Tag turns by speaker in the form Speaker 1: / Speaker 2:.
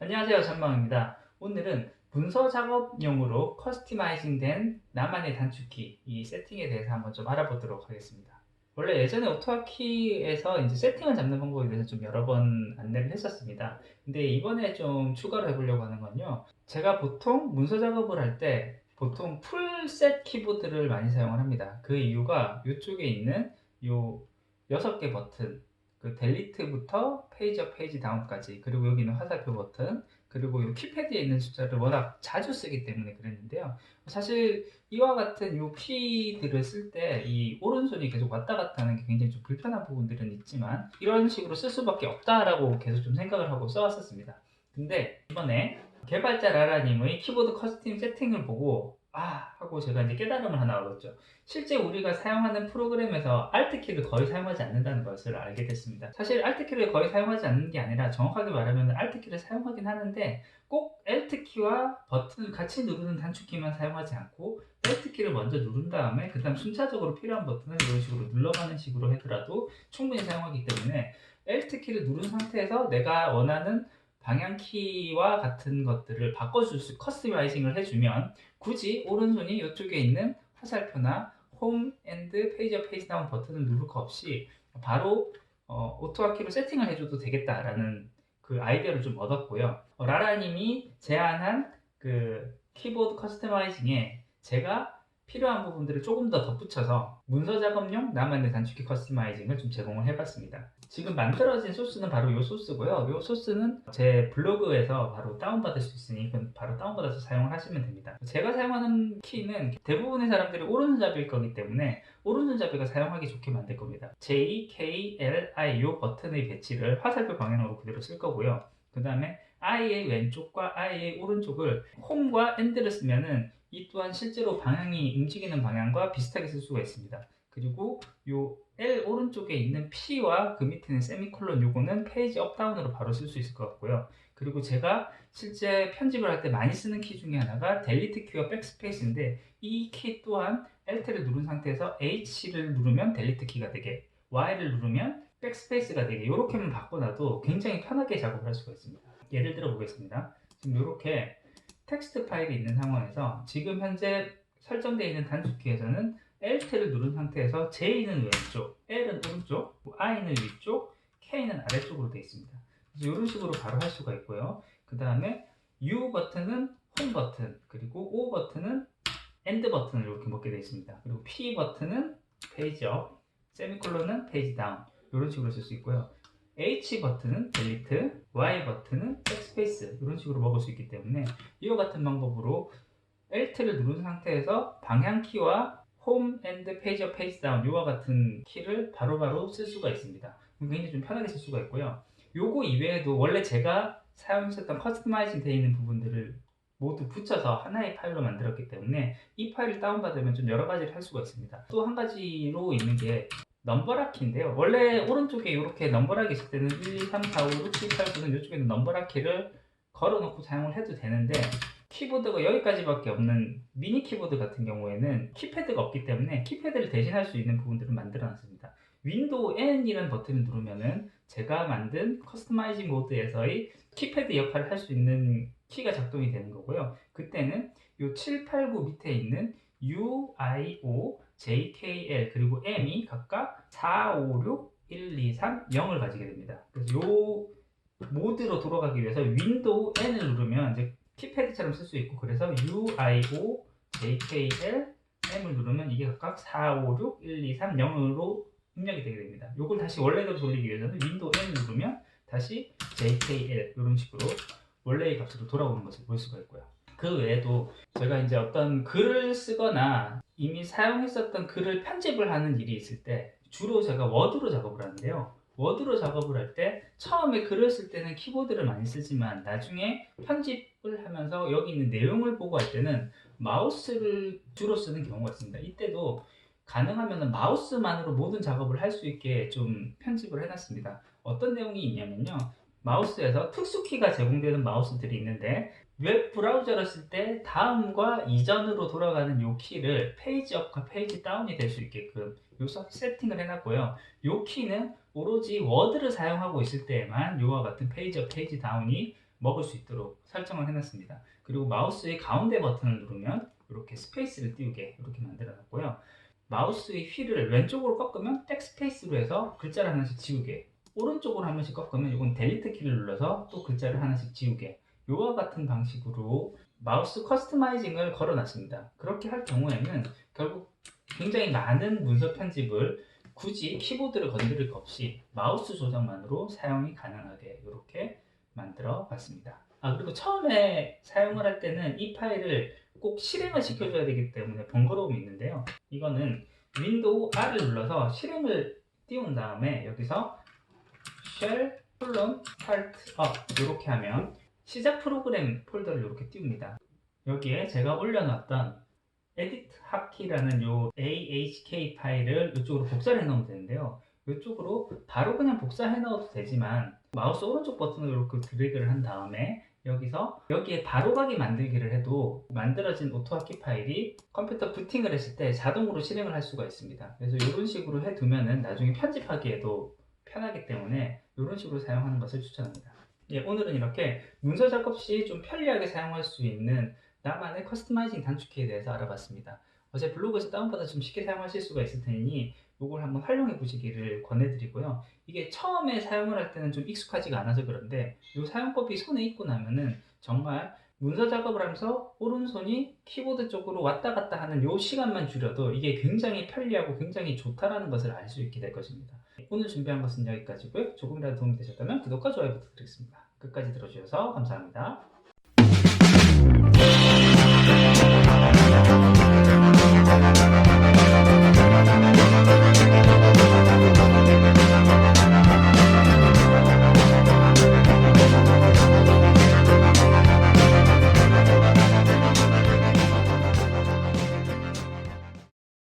Speaker 1: 안녕하세요, 전망입니다. 오늘은 문서 작업용으로 커스터마이징 된 나만의 단축키 이 세팅에 대해서 한번 좀 알아보도록 하겠습니다. 원래 예전에 오토아키에서 이제 세팅을 잡는 방법에 대해서 좀 여러 번 안내를 했었습니다. 근데 이번에 좀 추가로 해보려고 하는 건요. 제가 보통 문서 작업을 할 때 보통 풀셋 키보드를 많이 사용을 합니다. 그 이유가 이쪽에 있는 요 6개 버튼, 그 델리트부터 페이지 업, 페이지 다운까지, 그리고 여기는 화살표 버튼, 그리고 이 키패드에 있는 숫자를 워낙 자주 쓰기 때문에 그랬는데요. 사실 이와 같은 이 키들을 쓸 때 이 오른손이 계속 왔다 갔다 하는 게 굉장히 좀 불편한 부분들은 있지만 이런 식으로 쓸 수밖에 없다라고 계속 좀 생각을 하고 써왔었습니다. 근데 이번에 개발자 라라님의 키보드 커스텀 세팅을 보고 하고 제가 이제 깨달음을 하나 얻었죠. 실제 우리가 사용하는 프로그램에서 Alt키를 거의 사용하지 않는다는 것을 알게 됐습니다. 사실 Alt키를 거의 사용하지 않는 게 아니라 정확하게 말하면 Alt키를 사용하긴 하는데 꼭 Alt키와 버튼을 같이 누르는 단축키만 사용하지 않고 Alt키를 먼저 누른 다음에 그 다음 순차적으로 필요한 버튼을 이런 식으로 눌러가는 식으로 하더라도 충분히 사용하기 때문에 Alt키를 누른 상태에서 내가 원하는 방향키와 같은 것들을 바꿔줄 수, 커스터마이징을 해주면 굳이 오른손이 이쪽에 있는 화살표나 홈 앤드 페이지 업 페이지 다운 버튼을 누를 거 없이 바로 오토화키로 세팅을 해줘도 되겠다라는 그 아이디어를 좀 얻었고요. 라라님이 제안한 그 키보드 커스터마이징에 제가 필요한 부분들을 조금 더 덧붙여서 문서 작업용 나만의 단축키 커스터마이징을 좀 제공을 해봤습니다. 지금 만들어진 소스는 바로 이 소스고요. 이 소스는 제 블로그에서 바로 다운받을 수 있으니 바로 다운받아서 사용을 하시면 됩니다. 제가 사용하는 키는 대부분의 사람들이 오른손잡이일 거기 때문에 오른손잡이가 사용하기 좋게 만들 겁니다. J, K, L, I 이 버튼의 배치를 화살표 방향으로 그대로 쓸 거고요. 그 다음에 I의 왼쪽과 I의 오른쪽을 홈과 엔드를 쓰면은 이 또한 실제로 방향이 움직이는 방향과 비슷하게 쓸 수가 있습니다. 그리고 요 L 오른쪽에 있는 P와 그 밑에는 세미콜론 요거는 페이지 업다운으로 바로 쓸 수 있을 것 같고요. 그리고 제가 실제 편집을 할 때 많이 쓰는 키 중에 하나가 델리트 키와 백스페이스인데 이 키 또한 Alt를 누른 상태에서 H를 누르면 델리트 키가 되게, Y를 누르면 백스페이스가 되게 이렇게만 바꿔놔도 굉장히 편하게 작업을 할 수가 있습니다. 예를 들어 보겠습니다. 지금 이렇게 텍스트 파일이 있는 상황에서 지금 현재 설정되어 있는 단축키에서는 Alt를 누른 상태에서 J는 왼쪽, L은 오른쪽, I는 위쪽, K는 아래쪽으로 되어 있습니다. 그래서 이런 식으로 바로 할 수가 있고요. 그 다음에 U 버튼은 홈 버튼, 그리고 O 버튼은 엔드 버튼을 이렇게 먹게 되어 있습니다. 그리고 P 버튼은 페이지 업, 세미콜론은 페이지 다운 이런 식으로 쓸 수 있고요. H 버튼은 델리트, Y 버튼은 백스페이스 이런 식으로 먹을 수 있기 때문에 이와 같은 방법으로 Alt를 누른 상태에서 방향키와 홈 앤드 페이지 업 페이지 다운 이와 같은 키를 바로바로 쓸 수가 있습니다. 굉장히 좀 편하게 쓸 수가 있고요. 요거 이외에도 원래 제가 사용했었던 커스터마이징 되어 있는 부분들을 모두 붙여서 하나의 파일로 만들었기 때문에 이 파일을 다운받으면 좀 여러 가지를 할 수가 있습니다. 또 한 가지로 있는 게 넘버락 키인데요. 원래 오른쪽에 이렇게 넘버락이 있을 때는 1, 2, 3, 4, 5, 6, 7, 8, 9는 이쪽에는 넘버락 키를 걸어놓고 사용을 해도 되는데 키보드가 여기까지밖에 없는 미니 키보드 같은 경우에는 키패드가 없기 때문에 키패드를 대신할 수 있는 부분들을 만들어 놨습니다. 윈도우 N이라는 버튼을 누르면은 제가 만든 커스터마이징 모드에서의 키패드 역할을 할 수 있는 키가 작동이 되는 거고요. 그때는 이 7, 8, 9 밑에 있는 U, I, O, J, K, L 그리고 M이 각각 4, 5, 6, 1, 2, 3, 0을 가지게 됩니다. 그래서 이 모드로 돌아가기 위해서 윈도우 N을 누르면 이제 키패드처럼 쓸 수 있고, 그래서 U, I, O, J, K, L, M을 누르면 이게 각각 4, 5, 6, 1, 2, 3, 0으로 입력이 되게 됩니다. 이걸 다시 원래대로 돌리기 위해서는 윈도우 N을 누르면 다시 J, K, L 이런 식으로 원래의 값으로 돌아오는 것을 볼 수가 있고요. 그 외에도 제가 이제 어떤 글을 쓰거나 이미 사용했었던 글을 편집을 하는 일이 있을 때 주로 제가 워드로 작업을 하는데요. 워드로 작업을 할 때 처음에 글을 쓸 때는 키보드를 많이 쓰지만 나중에 편집을 하면서 여기 있는 내용을 보고 할 때는 마우스를 주로 쓰는 경우가 있습니다. 이때도 가능하면 마우스만으로 모든 작업을 할 수 있게 좀 편집을 해놨습니다. 어떤 내용이 있냐면요. 마우스에서 특수키가 제공되는 마우스들이 있는데 웹 브라우저를 쓸 때 다음과 이전으로 돌아가는 이 키를 페이지 업과 페이지 다운이 될 수 있게끔 요 세팅을 해놨고요. 이 키는 오로지 워드를 사용하고 있을 때에만 이와 같은 페이지 업, 페이지 다운이 먹을 수 있도록 설정을 해놨습니다. 그리고 마우스의 가운데 버튼을 누르면 이렇게 스페이스를 띄우게 이렇게 만들어 놨고요. 마우스의 휠을 왼쪽으로 꺾으면 백스페이스로 해서 글자를 하나씩 지우게, 오른쪽으로 한 번씩 꺾으면 이건 델리트 키를 눌러서 또 글자를 하나씩 지우게, 이와 같은 방식으로 마우스 커스터마이징을 걸어놨습니다. 그렇게 할 경우에는 결국 굉장히 많은 문서 편집을 굳이 키보드를 건드릴 것 없이 마우스 조작만으로 사용이 가능하게 이렇게 만들어 봤습니다. 그리고 처음에 사용을 할 때는 이 파일을 꼭 실행을 시켜줘야 되기 때문에 번거로움이 있는데요. 이거는 윈도우 R을 눌러서 실행을 띄운 다음에 여기서 shell start up 이렇게 하면 시작 프로그램 폴더를 이렇게 띄웁니다. 여기에 제가 올려놨던 edit hotkey라는 요 ahk 파일을 이쪽으로 복사를 해 넣으면 되는데요. 이쪽으로 바로 그냥 복사해 넣어도 되지만 마우스 오른쪽 버튼을 이렇게 드래그를 한 다음에 여기에 바로가기 만들기를 해도 만들어진 오토하키 파일이 컴퓨터 부팅을 했을 때 자동으로 실행을 할 수가 있습니다. 그래서 이런 식으로 해두면은 나중에 편집하기에도 편하기 때문에 이런 식으로 사용하는 것을 추천합니다. 오늘은 이렇게 문서 작업 시 좀 편리하게 사용할 수 있는 나만의 커스터마이징 단축키에 대해서 알아봤습니다. 제 블로그에서 다운받아 좀 쉽게 사용하실 수가 있을 테니 이걸 한번 활용해 보시기를 권해드리고요. 이게 처음에 사용을 할 때는 좀 익숙하지가 않아서 그런데 이 사용법이 손에 익고 나면은 정말 문서 작업을 하면서 오른손이 키보드 쪽으로 왔다 갔다 하는 이 시간만 줄여도 이게 굉장히 편리하고 굉장히 좋다라는 것을 알 수 있게 될 것입니다. 오늘 준비한 것은 여기까지고요. 조금이라도 도움이 되셨다면 구독과 좋아요 부탁드리겠습니다. 끝까지 들어주셔서 감사합니다.